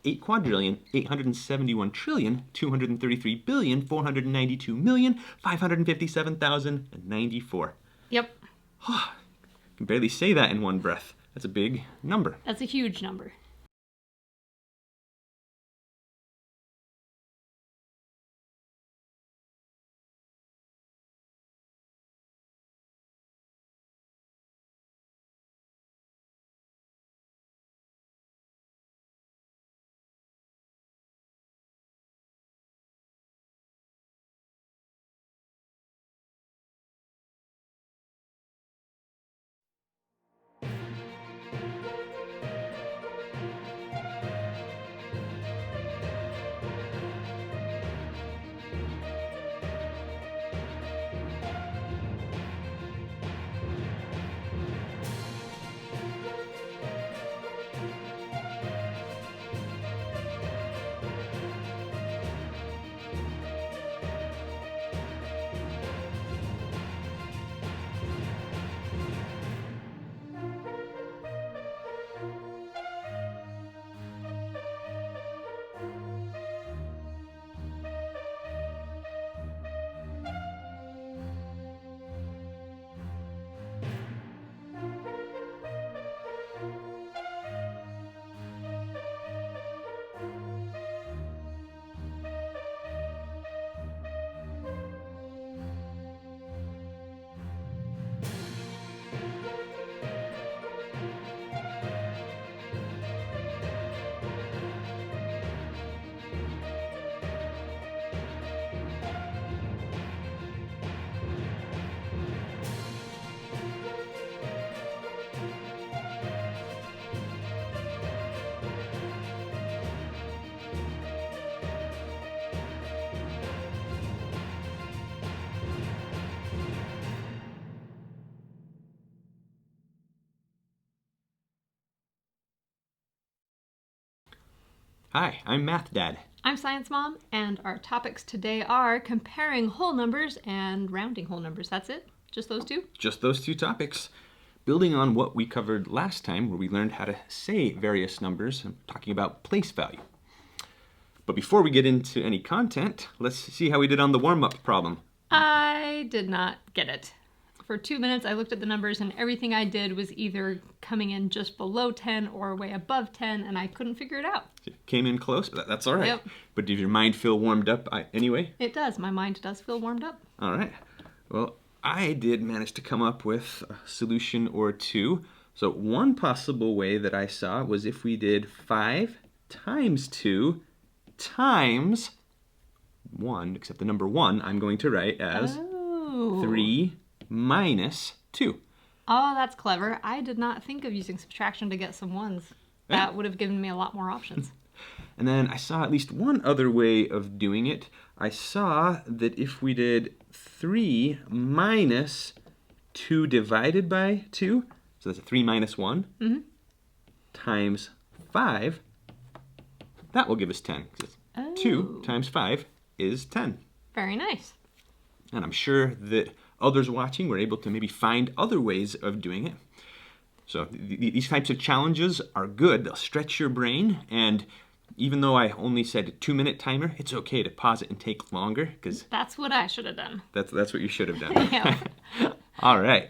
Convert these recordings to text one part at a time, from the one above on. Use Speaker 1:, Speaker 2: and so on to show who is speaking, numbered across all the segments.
Speaker 1: 8 quadrillion, 871 trillion, 233 billion, 492 million, 557,094.
Speaker 2: Yep.
Speaker 1: I can barely say that in one breath. That's a big number.
Speaker 2: That's a huge number.
Speaker 1: Hi, I'm Math Dad.
Speaker 2: I'm Science Mom, and our topics today are comparing whole numbers and rounding whole numbers. That's it? Just those two?
Speaker 1: Just those two topics. Building on what we covered last time, where we learned how to say various numbers, and talking about place value. But before we get into any content, let's see how we did on the warm-up problem.
Speaker 2: I did not get it. For 2 minutes, I looked at the numbers, and everything I did was either coming in just below 10 or way above 10, and I couldn't figure it out.
Speaker 1: Came in close, but that's all right.
Speaker 2: Yep.
Speaker 1: But did your mind feel warmed up anyway?
Speaker 2: It does. My mind does feel warmed up.
Speaker 1: All right. Well, I did manage to come up with a solution or two. So one possible way that I saw was if we did 5 times 2 times 1, except the number 1 I'm going to write as 3 minus 2.
Speaker 2: Oh, that's clever. I did not think of using subtraction to get some ones. That would have given me a lot more options.
Speaker 1: And then I saw at least one other way of doing it. I saw that if we did 3 minus 2 divided by 2, so that's a 3 minus 1, times 5, that will give us 10. 2 times 5 is 10.
Speaker 2: Very nice.
Speaker 1: And I'm sure that others watching were able to maybe find other ways of doing it. So these types of challenges are good. They'll stretch your brain, and even though I only said a 2-minute timer, it's okay to pause it and take longer, because
Speaker 2: That's what I should have done.
Speaker 1: that's what you should have done.
Speaker 2: Yeah.
Speaker 1: All right.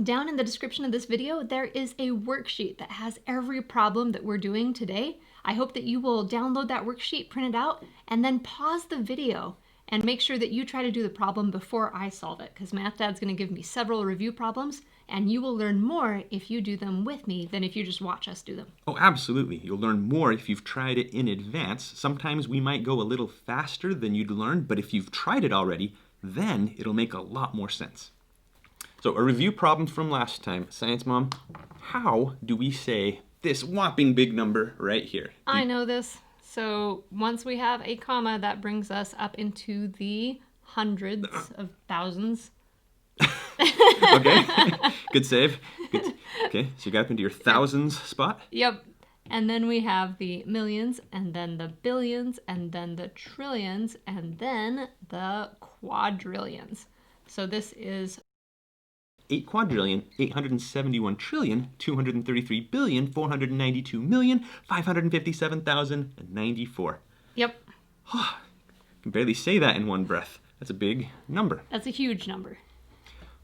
Speaker 2: Down in the description of this video, there is a worksheet that has every problem that we're doing today. I hope that you will download that worksheet, print it out, and then pause the video and make sure that you try to do the problem before I solve it, because Math Dad's going to give me several review problems, and you will learn more if you do them with me than if you just watch us do them.
Speaker 1: Oh, absolutely. You'll learn more if you've tried it in advance. Sometimes we might go a little faster than you'd learn, but if you've tried it already, then it'll make a lot more sense. So a review problem from last time. Science Mom, how do we say this whopping big number right here?
Speaker 2: I know this. So once we have a comma, that brings us up into the hundreds of thousands.
Speaker 1: Okay, good save. Good. Okay, so you got up into your thousands spot.
Speaker 2: Yep. And then we have the millions, and then the billions, and then the trillions, and then the quadrillions. So this is
Speaker 1: 8 quadrillion, 871 trillion, 233 billion, 492 million, 557,094.
Speaker 2: Yep.
Speaker 1: I can barely say that in one breath. That's a big number.
Speaker 2: That's a huge number.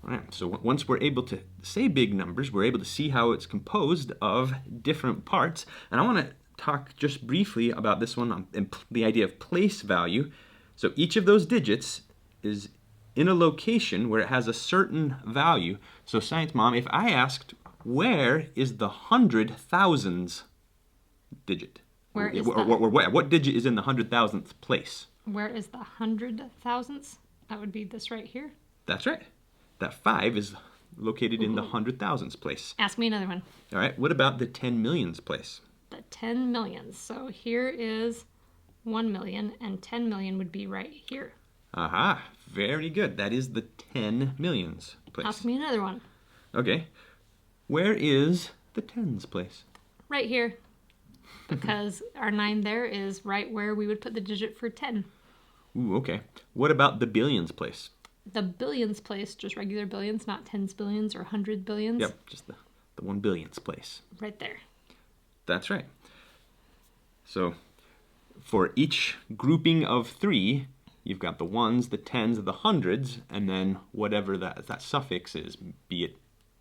Speaker 1: All right, so once we're able to say big numbers, we're able to see how it's composed of different parts. And I want to talk just briefly about this one, the idea of place value. So each of those digits is in a location where it has a certain value. So Science Mom, if I asked, where is the 100,000s digit?
Speaker 2: Where is
Speaker 1: what digit is in the 100,000th place?
Speaker 2: Where is the 100,000ths? That would be this right here.
Speaker 1: That's right. That 5 is located in the 100,000s place.
Speaker 2: Ask me another one.
Speaker 1: All right, what about the 10 millions place?
Speaker 2: The 10 millions. So here is 1 million, and 10 million would be right here.
Speaker 1: Aha, very good. That is the 10 millions place.
Speaker 2: Ask me another one.
Speaker 1: Okay, where is the tens place?
Speaker 2: Right here. Because our 9 there is right where we would put the digit for 10.
Speaker 1: Ooh, okay. What about the billions place?
Speaker 2: The billions place, just regular billions, not tens billions or 100 billions.
Speaker 1: Yep, just the 1 billions place.
Speaker 2: Right there.
Speaker 1: That's right. So for each grouping of 3, you've got the ones, the tens, the hundreds, and then whatever that suffix is, be it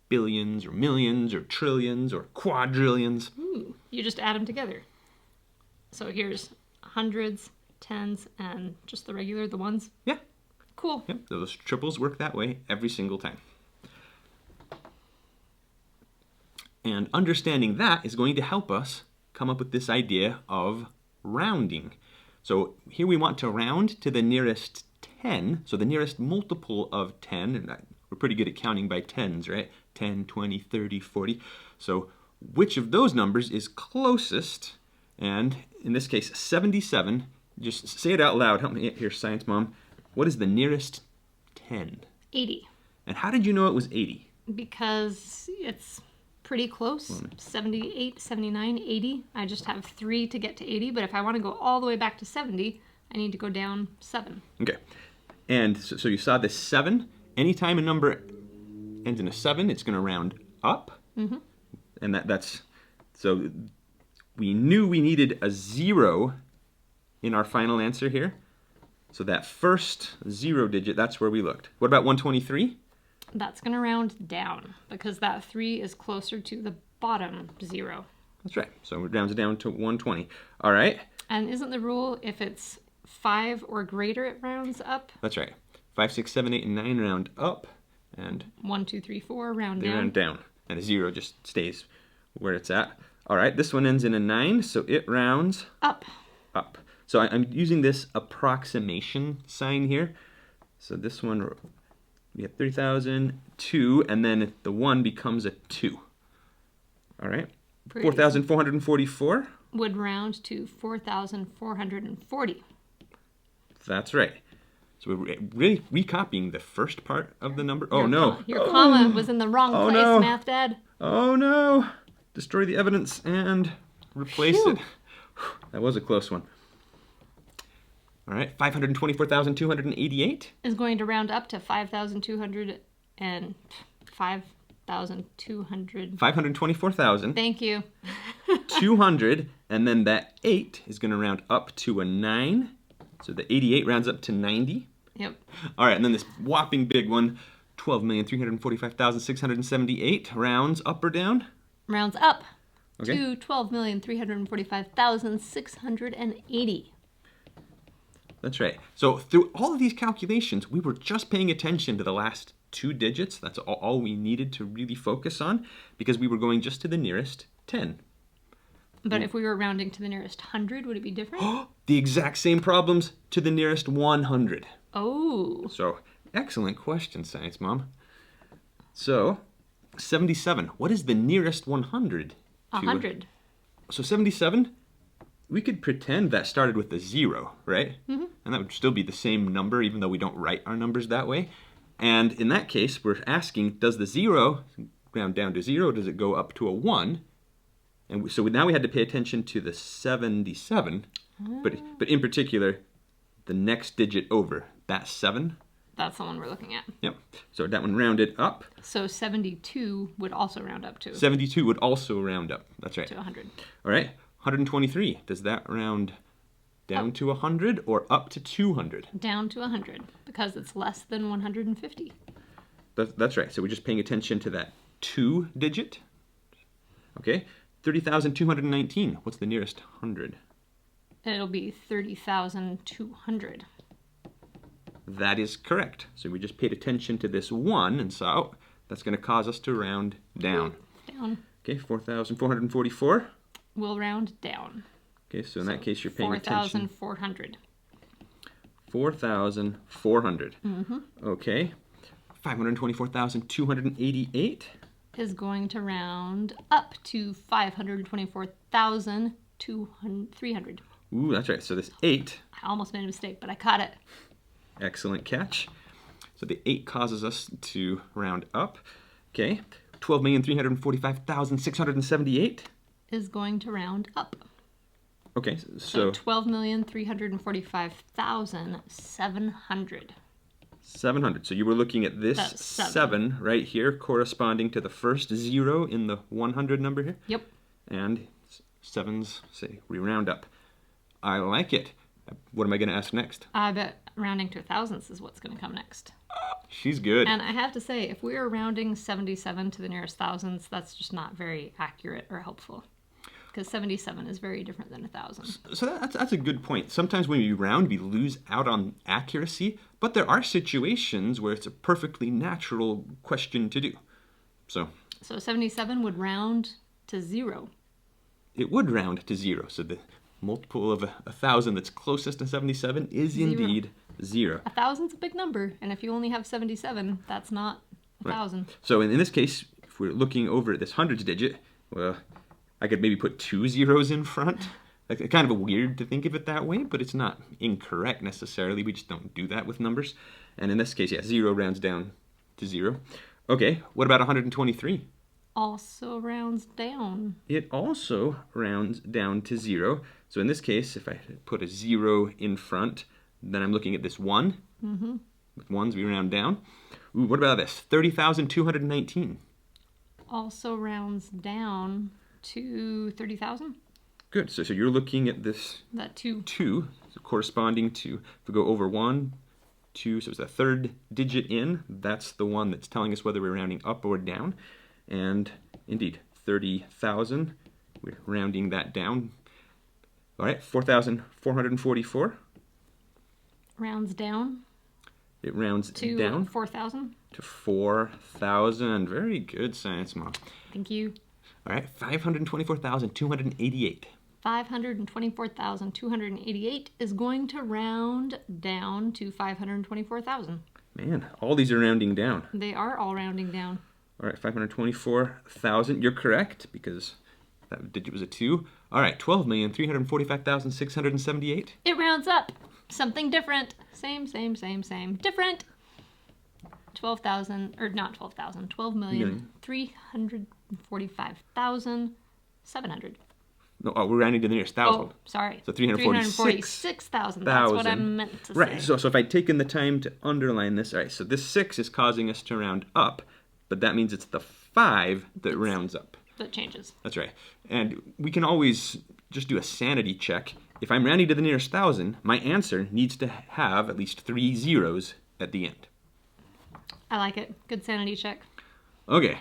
Speaker 1: billions or millions or trillions or quadrillions.
Speaker 2: Ooh, you just add them together. So here's hundreds, tens, and just the regular, the ones.
Speaker 1: Yeah.
Speaker 2: Cool.
Speaker 1: Yep, those triples work that way every single time. And understanding that is going to help us come up with this idea of rounding. So here we want to round to the nearest 10, so the nearest multiple of 10, and we're pretty good at counting by tens, right? 10, 20, 30, 40. So which of those numbers is closest? And in this case, 77. Just say it out loud. Help me here, Science Mom. What is the nearest 10?
Speaker 2: 80.
Speaker 1: And how did you know it was 80?
Speaker 2: Because it's pretty close. 78, 79, 80. I just have 3 to get to 80, but if I want to go all the way back to 70, I need to go down 7.
Speaker 1: Okay. And so you saw this 7. Anytime a number ends in a 7, it's going to round up. Mm-hmm. And that's... So we knew we needed a 0 in our final answer here. So that first 0 digit, that's where we looked. What about 123?
Speaker 2: That's going to round down because that 3 is closer to the bottom 0.
Speaker 1: That's right. So it rounds down to 120. All right.
Speaker 2: And isn't the rule if it's 5 or greater, it rounds up?
Speaker 1: That's right. 5, 6, 7, 8, and 9 round up. And
Speaker 2: 1, 2, 3, 4 round
Speaker 1: they
Speaker 2: down.
Speaker 1: round down. And a 0 just stays where it's at. All right. This one ends in a 9, so it rounds
Speaker 2: up.
Speaker 1: Up. So I'm using this approximation sign here. So this one, we have 30,002, and then the 1 becomes a 2. All right. 4,444?
Speaker 2: Would round to 4,440.
Speaker 1: That's right. So we're really recopying the first part of the number. Oh, no.
Speaker 2: Your comma was in the wrong place,
Speaker 1: no.
Speaker 2: Math Dad.
Speaker 1: Oh, no. Destroy the evidence and replace it. That was a close one. All right, 524,288
Speaker 2: is going to round up to 5,200 and 5,200.
Speaker 1: 524,000.
Speaker 2: Thank you.
Speaker 1: 200, and then that 8 is going to round up to a 9. So the 88 rounds up to 90.
Speaker 2: Yep.
Speaker 1: All right, and then this whopping big one, 12,345,678 rounds up or down?
Speaker 2: Rounds up
Speaker 1: Okay.
Speaker 2: to 12,345,680.
Speaker 1: That's right. So through all of these calculations, we were just paying attention to the last 2 digits. That's all we needed to really focus on because we were going just to the nearest 10.
Speaker 2: But if we were rounding to the nearest 100, would it be different?
Speaker 1: The exact same problems to the nearest 100.
Speaker 2: Oh.
Speaker 1: So excellent question, Science Mom. So 77. What is the nearest 100?
Speaker 2: 100.
Speaker 1: So 77, we could pretend that started with a 0, right? Mm-hmm. And that would still be the same number, even though we don't write our numbers that way. And in that case, we're asking, does the 0 round down to 0? Does it go up to a 1? And so now we had to pay attention to the 77. But in particular, the next digit over, that 7,
Speaker 2: That's the one we're looking at.
Speaker 1: Yep. So that one rounded up.
Speaker 2: So 72 would also round up to
Speaker 1: 72 would also round up. That's right.
Speaker 2: 100.
Speaker 1: All right. 123. Does that round down to 100 or up to 200?
Speaker 2: Down to 100 because it's less than 150.
Speaker 1: That's right. So we're just paying attention to that 2 digit. Okay. 30,219. What's the nearest 100?
Speaker 2: It'll be 30,200.
Speaker 1: That is correct. So we just paid attention to this 1 and saw, oh, that's going to cause us to round down.
Speaker 2: Down.
Speaker 1: Okay, 4,444.
Speaker 2: We'll round down.
Speaker 1: Okay, so in that case, you're paying attention.
Speaker 2: 4,400.
Speaker 1: 4,400. Okay. 524,288
Speaker 2: is going to round up to 524,300.
Speaker 1: Ooh, that's right. So this 8.
Speaker 2: I almost made a mistake, but I caught it.
Speaker 1: Excellent catch. So the 8 causes us to round up. Okay. 12,345,678
Speaker 2: is going to round up.
Speaker 1: Okay, so
Speaker 2: 12,345,700.
Speaker 1: 700. So you were looking at this 7 right here, corresponding to the first 0 in the 100 number here.
Speaker 2: Yep.
Speaker 1: And 7s, say, we round up. I like it. What am I going to ask next?
Speaker 2: I bet rounding to thousands is what's going to come next.
Speaker 1: She's good.
Speaker 2: And I have to say, if we are rounding 77 to the nearest thousands, that's just not very accurate or helpful. Because 77 is very different than 1,000.
Speaker 1: So that's a good point. Sometimes when we round, we lose out on accuracy, but there are situations where it's a perfectly natural question to do. So
Speaker 2: 77 would round to 0.
Speaker 1: It would round to 0. So the multiple of 1,000 that's closest to 77 is indeed 0.
Speaker 2: 1,000's a big number, and if you only have 77, that's not 1,000.
Speaker 1: Right. So in this case, if we're looking over at this hundreds digit, well, I could maybe put 2 zeros in front. Like, kind of weird to think of it that way, but it's not incorrect necessarily. We just don't do that with numbers. And in this case, yeah, 0 rounds down to 0. Okay, what about 123?
Speaker 2: Also rounds down.
Speaker 1: It also rounds down to 0. So in this case, if I put a 0 in front, then I'm looking at this 1.
Speaker 2: Mm-hmm.
Speaker 1: With 1s, we round down. Ooh, what about this? 30,219.
Speaker 2: Also rounds down to 30,000.
Speaker 1: Good. So you're looking at this
Speaker 2: that 2
Speaker 1: so corresponding to, if we go over 1, 2, so it's the third digit in, that's the one that's telling us whether we're rounding up or down. And indeed, 30,000, we're rounding that down. All right, 4,444.
Speaker 2: Rounds down.
Speaker 1: It rounds
Speaker 2: to
Speaker 1: down
Speaker 2: 4,000.
Speaker 1: To 4,000. Very good, Science Mom.
Speaker 2: Thank you.
Speaker 1: All right, 524,288.
Speaker 2: 524,288 is going to round down to 524,000.
Speaker 1: Man, all these are rounding down.
Speaker 2: They are all rounding down.
Speaker 1: All right, 524,000. You're correct because that digit was a 2. All right, 12,345,678.
Speaker 2: It rounds up. Something different. Same. Different. 12,000, or not 12,000, 12,345,700.
Speaker 1: No, we're rounding to the nearest thousand.
Speaker 2: Oh, sorry.
Speaker 1: So 346,000.
Speaker 2: That's what I meant to say.
Speaker 1: Right, so if I'd taken the time to underline this, all right, so this 6 is causing us to round up, but that means it's the 5 that rounds up.
Speaker 2: That changes.
Speaker 1: That's right. And we can always just do a sanity check. If I'm rounding to the nearest thousand, my answer needs to have at least 3 zeros at the end.
Speaker 2: I like it. Good sanity check.
Speaker 1: Okay.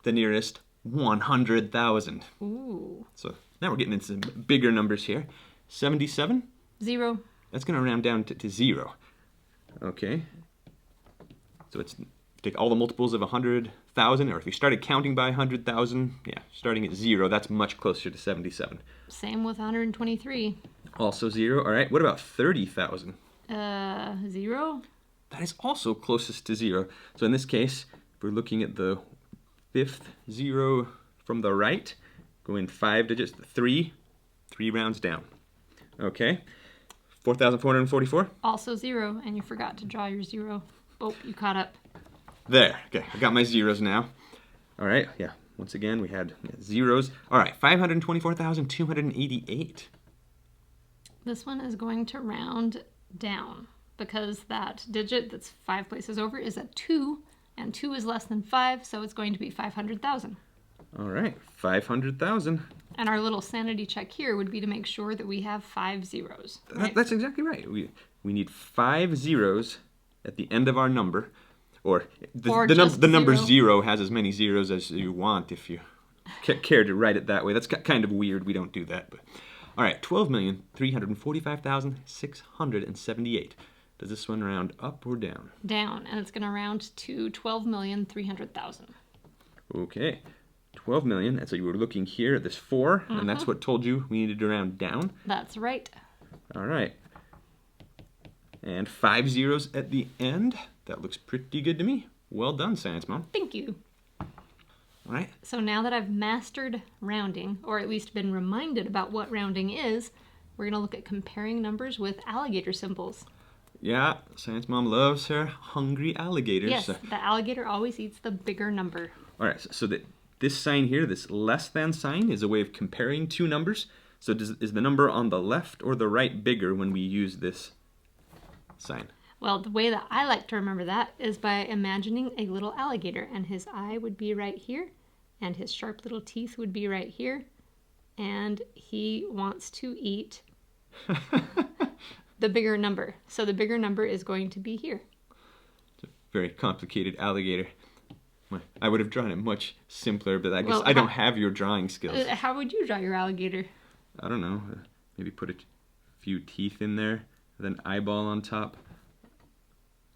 Speaker 1: The nearest 100,000.
Speaker 2: Ooh.
Speaker 1: So now we're getting into some bigger numbers here. 77?
Speaker 2: 0.
Speaker 1: That's going to round down to 0. Okay. So it's take all the multiples of 100,000, or if you started counting by 100,000, yeah, starting at 0, that's much closer to 77.
Speaker 2: Same with 123.
Speaker 1: Also 0. All right, what about 30,000?
Speaker 2: 0.
Speaker 1: That is also closest to 0. So in this case, if we're looking at the 5th 0 from the right, going 5 digits, 3 rounds down. Okay, 4,444?
Speaker 2: Also 0, and you forgot to draw your 0. Oh, you caught up.
Speaker 1: There, okay, I got my zeros now. All right, yeah, once again, we had zeros. All right, 524,288.
Speaker 2: This one is going to round down. because that digit that's 5 places over is a 2, and 2 is less than 5, so it's going to be 500,000.
Speaker 1: All right, 500,000.
Speaker 2: And our little sanity check here would be to make sure that we have 5 zeros. Right?
Speaker 1: That's exactly right. We need 5 zeros at the end of our number, or the number 0 has as many zeros as you want if you care to write it that way. That's kind of weird. We don't do that. But all right, 12,345,678. Does this one round up or down?
Speaker 2: Down, and it's going to round to 12,300,000.
Speaker 1: Okay, 12 million. And so you were looking here at this 4, and that's what told you we needed to round down.
Speaker 2: That's right.
Speaker 1: All right. And 5 zeros at the end. That looks pretty good to me. Well done, Science Mom.
Speaker 2: Thank you.
Speaker 1: All right.
Speaker 2: So now that I've mastered rounding, or at least been reminded about what rounding is, we're going to look at comparing numbers with alligator symbols.
Speaker 1: Yeah, Science Mom loves her hungry alligators.
Speaker 2: Yes, the alligator always eats the bigger number.
Speaker 1: All right, so this sign here, this less than sign, is a way of comparing two numbers. So is the number on the left or the right bigger when we use this sign?
Speaker 2: Well, the way that I like to remember that is by imagining a little alligator, and his eye would be right here, and his sharp little teeth would be right here, and he wants to eat the bigger number. So the bigger number is going to be here.
Speaker 1: It's a very complicated alligator. I would have drawn it much simpler, but I guess
Speaker 2: Well,
Speaker 1: I don't have your drawing skills.
Speaker 2: How would you draw your alligator?
Speaker 1: I don't know. Maybe put a few teeth in there, with an eyeball on top.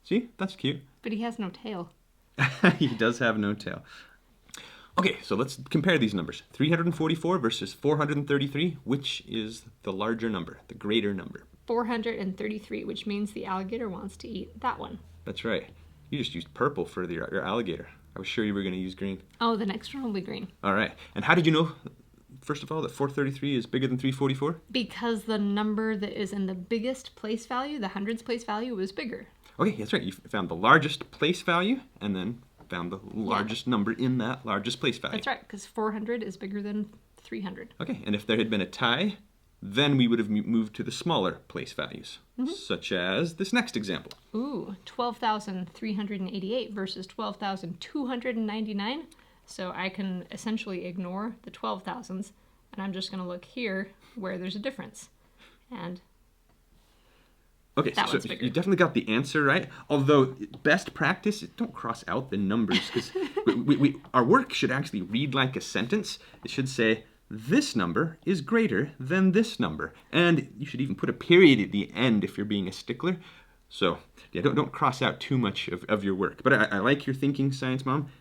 Speaker 1: See? That's cute.
Speaker 2: But he has no tail.
Speaker 1: He does have no tail. Okay, so let's compare these numbers. 344 versus 433. Which is the larger number, the greater number?
Speaker 2: 433, which means the alligator wants to eat that one.
Speaker 1: That's right. You just used purple for your alligator. I was sure you were going to use green.
Speaker 2: Oh, the next one will be green.
Speaker 1: All right. And how did you know, first of all, that 433 is bigger than 344?
Speaker 2: Because the number that is in the biggest place value, the hundreds place value, was bigger.
Speaker 1: Okay, that's right. You found the largest place value and then found the largest number in that largest place value.
Speaker 2: That's right, because 400 is bigger than 300.
Speaker 1: Okay, and if there had been a tie, then we would have moved to the smaller place values, such as this next example.
Speaker 2: Ooh, 12,388 versus 12,299. So I can essentially ignore the 12,000s, and I'm just going to look here where there's a difference. And
Speaker 1: okay,
Speaker 2: that
Speaker 1: so
Speaker 2: one's bigger.
Speaker 1: You definitely got the answer right. Although best practice, don't cross out the numbers, because our work should actually read like a sentence. It should say, this number is greater than this number. And you should even put a period at the end if you're being a stickler. So yeah, don't cross out too much of your work. But I like your thinking, Science Mom.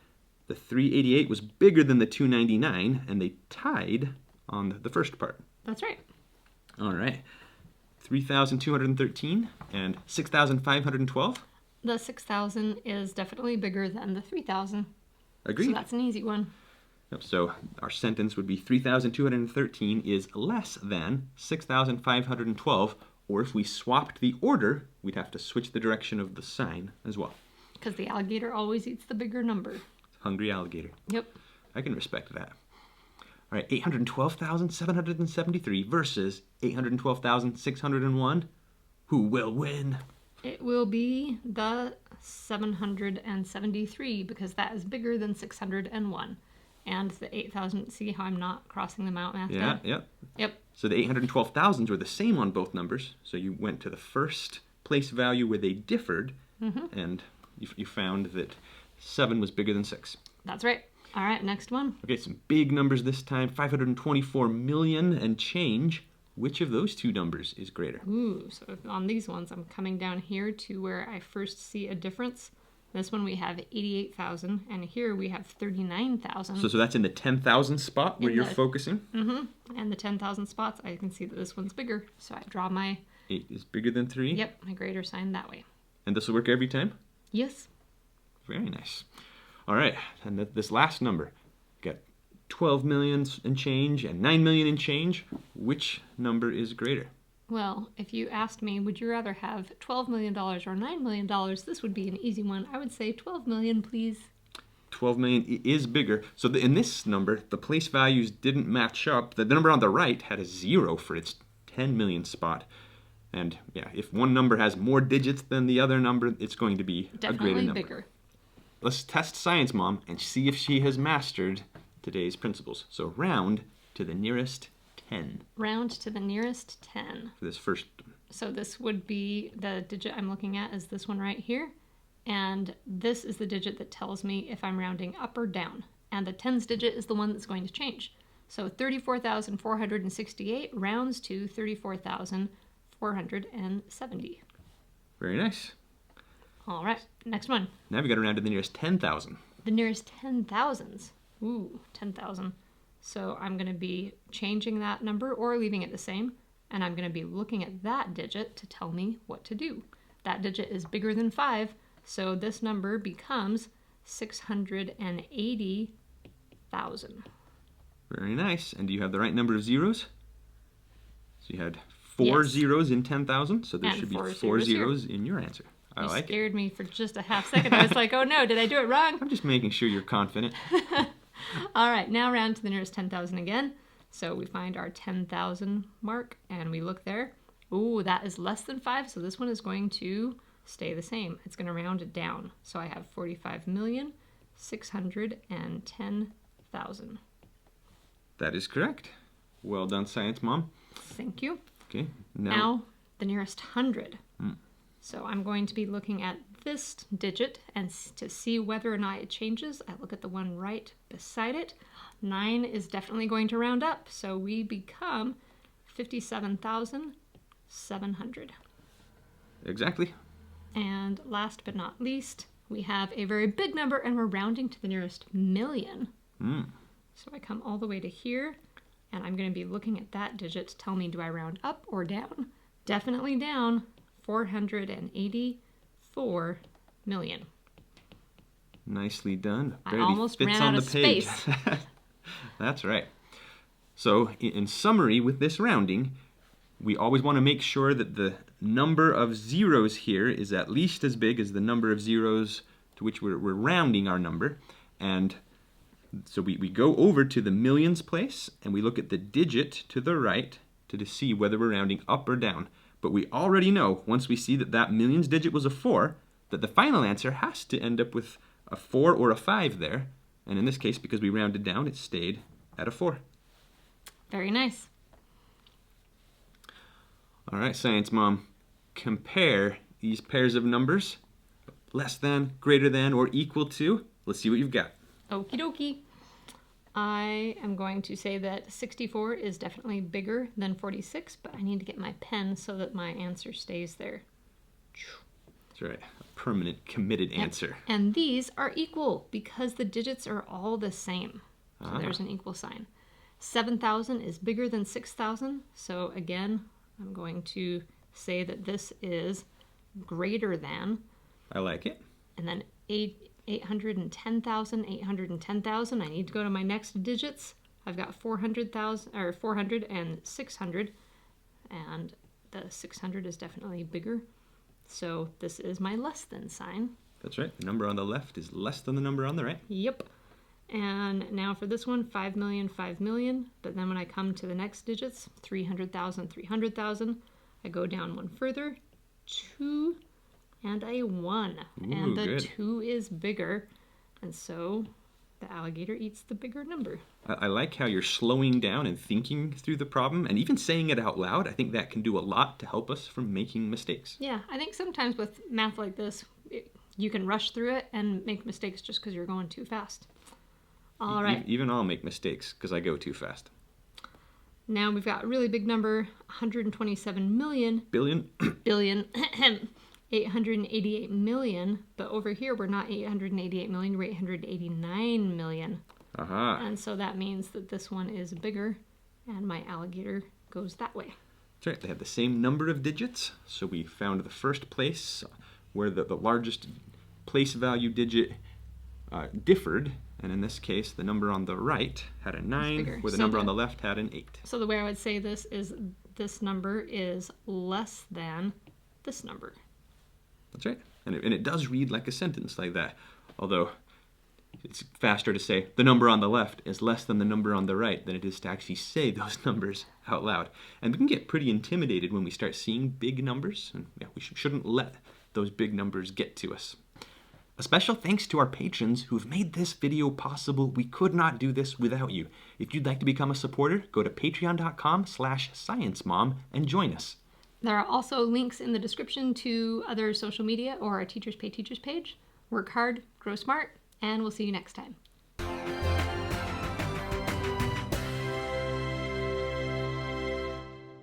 Speaker 1: The 388 was bigger than the 299, and they tied on the first part.
Speaker 2: That's right.
Speaker 1: All right. 3,213 and 6,512.
Speaker 2: The 6,000 is definitely bigger than the 3,000.
Speaker 1: Agreed.
Speaker 2: So that's an easy one.
Speaker 1: Yep, so our sentence would be 3,213 is less than 6,512, or if we swapped the order, we'd have to switch the direction of the sign as well.
Speaker 2: Because the alligator always eats the bigger number.
Speaker 1: Hungry alligator.
Speaker 2: Yep.
Speaker 1: I can respect that. All right, 812,773 versus 812,601. Who will win?
Speaker 2: It will be the 773 because that is bigger than 601. And the 8,000, see how I'm not crossing them out, Matthew?
Speaker 1: Yeah.
Speaker 2: Yep.
Speaker 1: So the 812,000s were the same on both numbers. So you went to the first place value where they differed, and you found that 7 was bigger than 6.
Speaker 2: That's right. All right, next one.
Speaker 1: Okay, some big numbers this time. 524 million and change. Which of those two numbers is greater?
Speaker 2: Ooh, so on these ones, I'm coming down here to where I first see a difference. This one we have 88,000, and here we have 39,000.
Speaker 1: So that's in the 10,000 spot where you're focusing?
Speaker 2: And the 10,000 spots, I can see that this one's bigger. So I draw my...
Speaker 1: 8 is bigger than 3?
Speaker 2: Yep, my greater sign that way.
Speaker 1: And this will work every time?
Speaker 2: Yes.
Speaker 1: Very nice. All right, and this last number, got 12 million and change and 9 million and change. Which number is greater?
Speaker 2: Well, if you asked me, would you rather have $12 million or $9 million, this would be an easy one. I would say 12 million, please.
Speaker 1: 12 million is bigger. So in this number, the place values didn't match up. The number on the right had a 0 for its 10 million spot. And yeah, if one number has more digits than the other number, it's going to be a greater
Speaker 2: Definitely
Speaker 1: number.
Speaker 2: bigger.
Speaker 1: Let's test Science Mom and see if she has mastered today's principles. So round to the nearest 10
Speaker 2: Round to the nearest 10.
Speaker 1: for this first.
Speaker 2: So this would be the digit I'm looking at is this one right here. And this is the digit that tells me if I'm rounding up or down. And the tens digit is the one that's going to change. So 34,468 rounds to 34,470.
Speaker 1: Very nice.
Speaker 2: All right, next one.
Speaker 1: Now we got to round to the nearest 10,000.
Speaker 2: The nearest 10,000s. Ooh, 10,000. So I'm going to be changing that number or leaving it the same. And I'm going to be looking at that digit to tell me what to do. That digit is bigger than 5. So this number becomes 680,000.
Speaker 1: Very nice. And do you have the right number of zeros? So you had 4
Speaker 2: Yes.
Speaker 1: zeros in 10,000. So there
Speaker 2: And
Speaker 1: should be
Speaker 2: 4
Speaker 1: 4
Speaker 2: zeros
Speaker 1: zeros in your answer. I
Speaker 2: You
Speaker 1: like it.
Speaker 2: scared me for just a half second. I was like, oh no, did I do it wrong?
Speaker 1: I'm just making sure you're confident.
Speaker 2: All right, now round to the nearest 10,000 again. So we find our 10,000 mark and we look there. Ooh, that is less than 5. So this one is going to stay the same. It's going to round it down. So I have 45,610,000.
Speaker 1: That is correct. Well done, Science Mom.
Speaker 2: Thank you.
Speaker 1: Okay,
Speaker 2: Now the nearest 100. So I'm going to be looking at this digit and to see whether or not it changes. I look at the one right beside it. 9 is definitely going to round up. So we become 57,700.
Speaker 1: Exactly.
Speaker 2: And last but not least, we have a very big number and we're rounding to the nearest million. So I come all the way to here and I'm going to be looking at that digit to tell me, do I round up or down? Definitely down. 484 million.
Speaker 1: Nicely done.
Speaker 2: I
Speaker 1: Barely
Speaker 2: almost
Speaker 1: fits
Speaker 2: ran
Speaker 1: on
Speaker 2: out
Speaker 1: the
Speaker 2: of
Speaker 1: page.
Speaker 2: space.
Speaker 1: That's right. So in summary, with this rounding, we always want to make sure that the number of zeros here is at least as big as the number of zeros to which we're rounding our number. And so we go over to the millions place and we look at the digit to the right to see whether we're rounding up or down. But we already know, once we see that that millions digit was a 4, that the final answer has to end up with a 4 or a 5 there. And in this case, because we rounded down, it stayed at a 4.
Speaker 2: Very nice.
Speaker 1: All right, Science Mom, compare these pairs of numbers, less than, greater than, or equal to. Let's see what you've got.
Speaker 2: Okie dokie. I am going to say that 64 is definitely bigger than 46, but I need to get my pen so that my answer stays there.
Speaker 1: That's right, a permanent, committed answer.
Speaker 2: And these are equal because the digits are all the same. So there's an equal sign. 7,000 is bigger than 6,000. So again, I'm going to say that this is greater than.
Speaker 1: I like it.
Speaker 2: And then 810,000, 810,000. I need to go to my next digits. I've got 400,000 or 400 and 600, and the 600 is definitely bigger. So this is my less than sign.
Speaker 1: That's right. The number on the left is less than the number on the right.
Speaker 2: Yep. And now for this one, 5 million, 5 million. But then when I come to the next digits, 300,000, 300,000, I go down one further, 2 and a 1.
Speaker 1: Ooh,
Speaker 2: and the
Speaker 1: good.
Speaker 2: 2 is bigger. And so the alligator eats the bigger number.
Speaker 1: I like how you're slowing down and thinking through the problem and even saying it out loud. I think that can do a lot to help us from making mistakes.
Speaker 2: Yeah, I think sometimes with math like this, you can rush through it and make mistakes just because you're going too fast. All right.
Speaker 1: Even I'll make mistakes because I go too fast.
Speaker 2: Now we've got a really big number, 127 million.
Speaker 1: Billion?
Speaker 2: Billion. 888 million. But over here, we're not 888 million, we're 889 million.
Speaker 1: Aha.
Speaker 2: And so that means that this one is bigger, and my alligator goes that way.
Speaker 1: That's right. They have the same number of digits. So we found the first place where the largest place value digit differed. And in this case, the number on the right had a 9,
Speaker 2: bigger.
Speaker 1: where the
Speaker 2: So
Speaker 1: number
Speaker 2: the-
Speaker 1: on the left had an 8.
Speaker 2: So the way I would say this is this number is less than this number.
Speaker 1: That's right. And it does read like a sentence like that. Although It's faster to say the number on the left is less than the number on the right than it is to actually say those numbers out loud. And we can get pretty intimidated when we start seeing big numbers, and we shouldn't let those big numbers get to us. A special thanks to our patrons who've made this video possible. We could not do this without you. If you'd like to become a supporter, go to patreon.com/sciencemom and join us.
Speaker 2: There are also links in the description to other social media or our Teachers Pay Teachers page. Work hard, grow smart, and we'll see you next time.